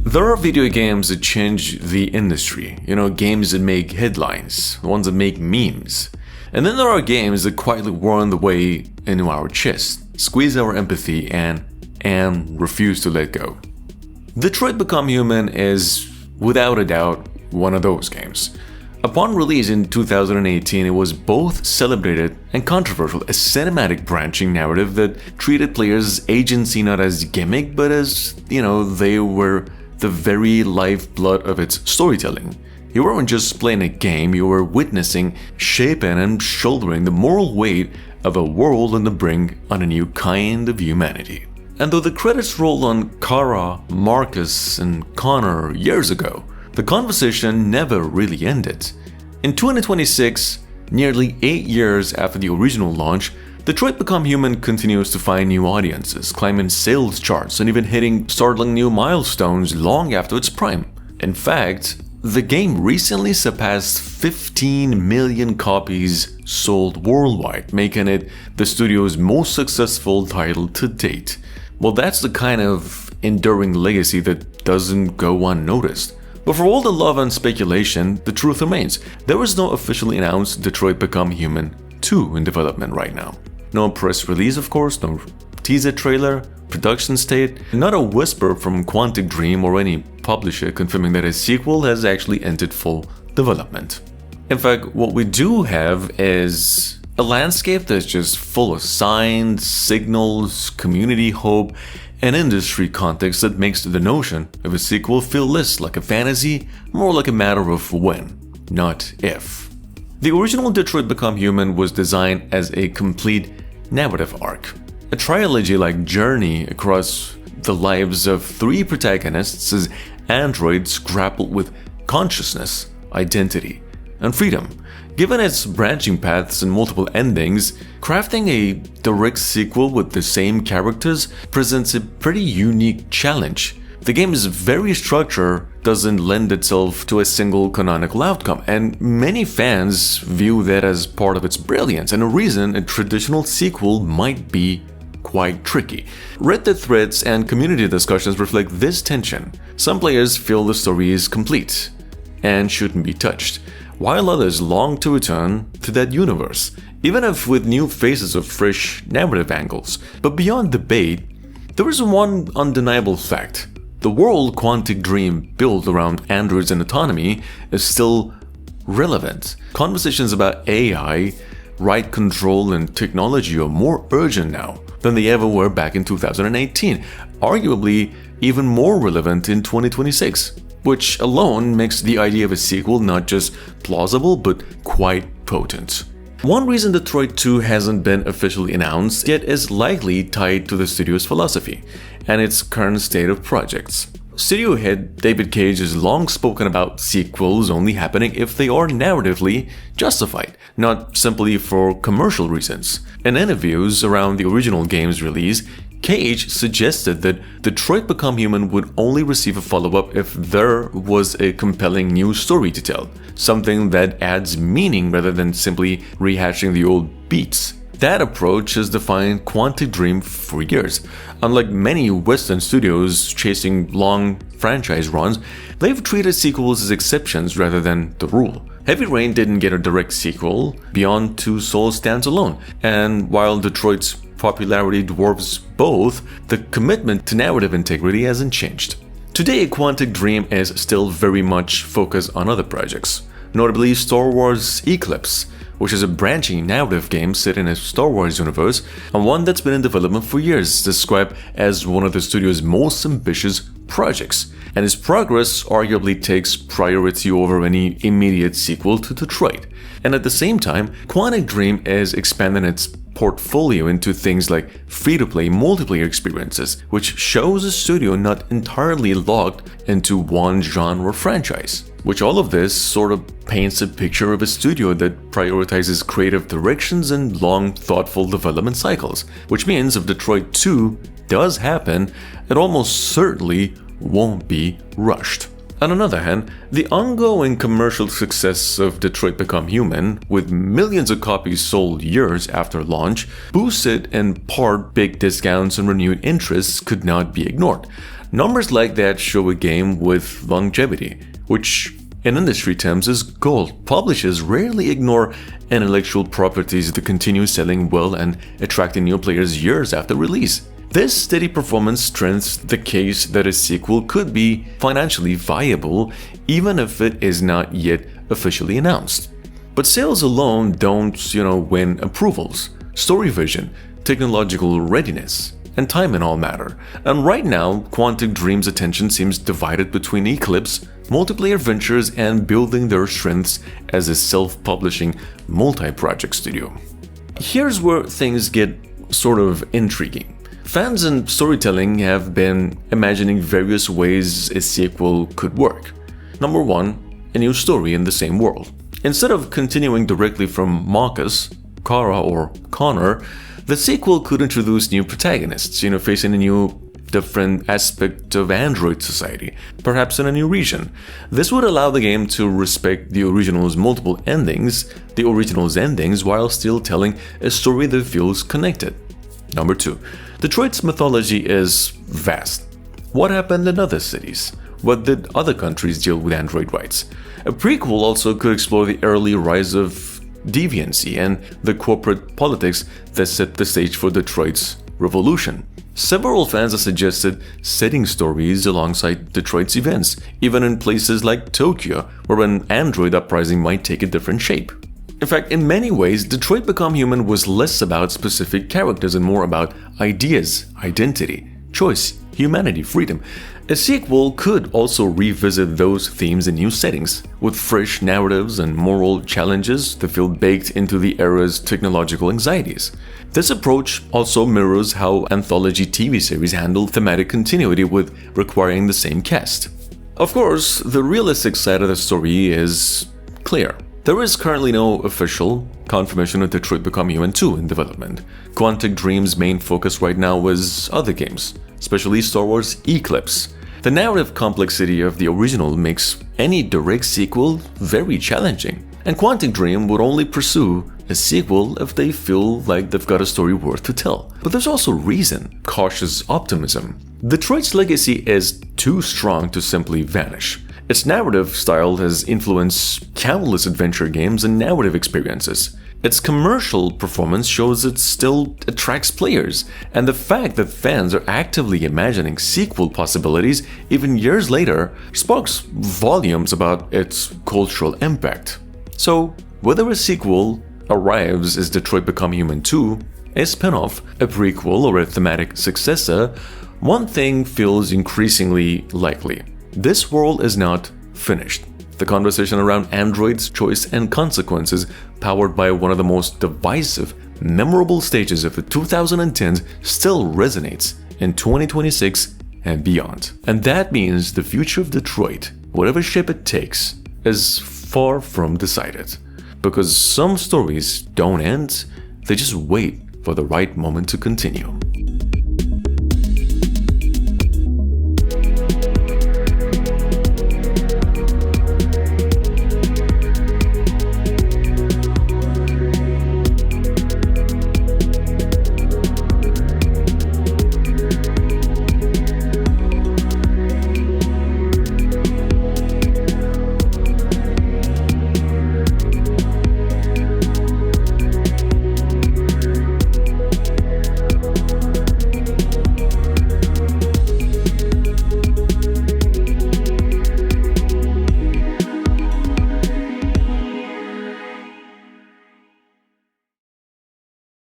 There are video games that change the industry, games that make headlines, ones that make memes. And then there are games that quietly worm the way into our chest, squeeze our empathy, and refuse to let go. Detroit Become Human is, without a doubt, one of those games. Upon release in 2018, it was both celebrated and controversial, a cinematic branching narrative that treated players' agency not as gimmick, but as, they were the very lifeblood of its storytelling. You weren't just playing a game, you were witnessing, shaping, and shouldering the moral weight of a world on the brink on a new kind of humanity. And though the credits rolled on Kara, Marcus, and Connor years ago, the conversation never really ended. In 2026, nearly 8 years after the original launch, Detroit Become Human continues to find new audiences, climbing sales charts, and even hitting startling new milestones long after its prime. In fact, the game recently surpassed 15 million copies sold worldwide, making it the studio's most successful title to date. Well, that's the kind of enduring legacy that doesn't go unnoticed. But for all the love and speculation, the truth remains. There is no officially announced Detroit Become Human 2 in development right now. No press release, of course, no teaser trailer, production state, not a whisper from Quantic Dream or any publisher confirming that a sequel has actually entered full development. In fact, what we do have is a landscape that's just full of signs, signals, community hope, and industry context that makes the notion of a sequel feel less like a fantasy, more like a matter of when, not if. The original Detroit Become Human was designed as a complete narrative arc, a trilogy-like journey across the lives of 3 protagonists as androids grappled with consciousness, identity, and freedom. Given its branching paths and multiple endings, crafting a direct sequel with the same characters presents a pretty unique challenge. The game's very structure doesn't lend itself to a single canonical outcome, and many fans view that as part of its brilliance and a reason a traditional sequel might be quite tricky. Reddit threads and community discussions reflect this tension. Some players feel the story is complete and shouldn't be touched, while others long to return to that universe, even if with new faces of fresh narrative angles. But beyond debate, there is one undeniable fact. The world Quantic Dream built around androids and autonomy is still relevant. Conversations about AI, right control, and technology are more urgent now than they ever were back in 2018, arguably even more relevant in 2026. Which alone makes the idea of a sequel not just plausible, but quite potent. One reason Detroit 2 hasn't been officially announced yet is likely tied to the studio's philosophy and its current state of projects. Studio head David Cage has long spoken about sequels only happening if they are narratively justified, not simply for commercial reasons. In interviews around the original game's release, Cage suggested that Detroit Become Human would only receive a follow-up if there was a compelling new story to tell, something that adds meaning rather than simply rehashing the old beats. That approach has defined Quantic Dream for years. Unlike many Western studios chasing long franchise runs, they've treated sequels as exceptions rather than the rule. Heavy Rain didn't get a direct sequel, Beyond Two Souls stands alone, and while Detroit's popularity dwarfs both, the commitment to narrative integrity hasn't changed. Today, Quantic Dream is still very much focused on other projects, notably Star Wars Eclipse, which is a branching narrative game set in a Star Wars universe, and one that's been in development for years, described as one of the studio's most ambitious projects, and its progress arguably takes priority over any immediate sequel to Detroit. And at the same time, Quantic Dream is expanding its portfolio into things like free-to-play multiplayer experiences, which shows a studio not entirely locked into one genre franchise. Which all of this sort of paints a picture of a studio that prioritizes creative directions and long, thoughtful development cycles, which means if Detroit 2 does happen, it almost certainly won't be rushed. On another hand, the ongoing commercial success of Detroit Become Human, with millions of copies sold years after launch, boosted in part big discounts and renewed interests could not be ignored. Numbers like that show a game with longevity, which in industry terms is gold. Publishers rarely ignore intellectual properties to continue selling well and attracting new players years after release. This steady performance strengthens the case that a sequel could be financially viable even if it is not yet officially announced. But sales alone don't, win approvals. Story vision, technological readiness, and time and all matter. And right now, Quantic Dream's attention seems divided between Eclipse, multiplayer ventures, and building their strengths as a self-publishing multi-project studio. Here's where things get sort of intriguing. Fans and storytelling have been imagining various ways a sequel could work. Number 1, a new story in the same world. Instead of continuing directly from Marcus, Kara, or Connor, the sequel could introduce new protagonists, facing a new, different aspect of Android society, perhaps in a new region. This would allow the game to respect the original's multiple endings, while still telling a story that feels connected. Number 2. Detroit's mythology is vast. What happened in other cities? What did other countries deal with Android rights? A prequel also could explore the early rise of deviancy and the corporate politics that set the stage for Detroit's revolution. Several fans have suggested setting stories alongside Detroit's events, even in places like Tokyo, where an Android uprising might take a different shape. In fact, in many ways, Detroit Become Human was less about specific characters and more about ideas, identity, choice, humanity, freedom. A sequel could also revisit those themes in new settings, with fresh narratives and moral challenges that feel baked into the era's technological anxieties. This approach also mirrors how anthology TV series handle thematic continuity with requiring the same cast. Of course, the realistic side of the story is clear. There is currently no official confirmation of Detroit Become Human 2 in development. Quantic Dream's main focus right now is other games, especially Star Wars Eclipse. The narrative complexity of the original makes any direct sequel very challenging, and Quantic Dream would only pursue a sequel if they feel like they've got a story worth to tell. But there's also reason, cautious optimism. Detroit's legacy is too strong to simply vanish. Its narrative style has influenced countless adventure games and narrative experiences. Its commercial performance shows it still attracts players, and the fact that fans are actively imagining sequel possibilities even years later speaks volumes about its cultural impact. So, whether a sequel arrives as Detroit Become Human 2, a spin-off, a prequel, or a thematic successor, one thing feels increasingly likely. This world is not finished. The conversation around Android's choice and consequences, powered by one of the most divisive, memorable stages of the 2010s, still resonates in 2026 and beyond. And that means the future of Detroit, whatever shape it takes, is far from decided. Because some stories don't end, they just wait for the right moment to continue.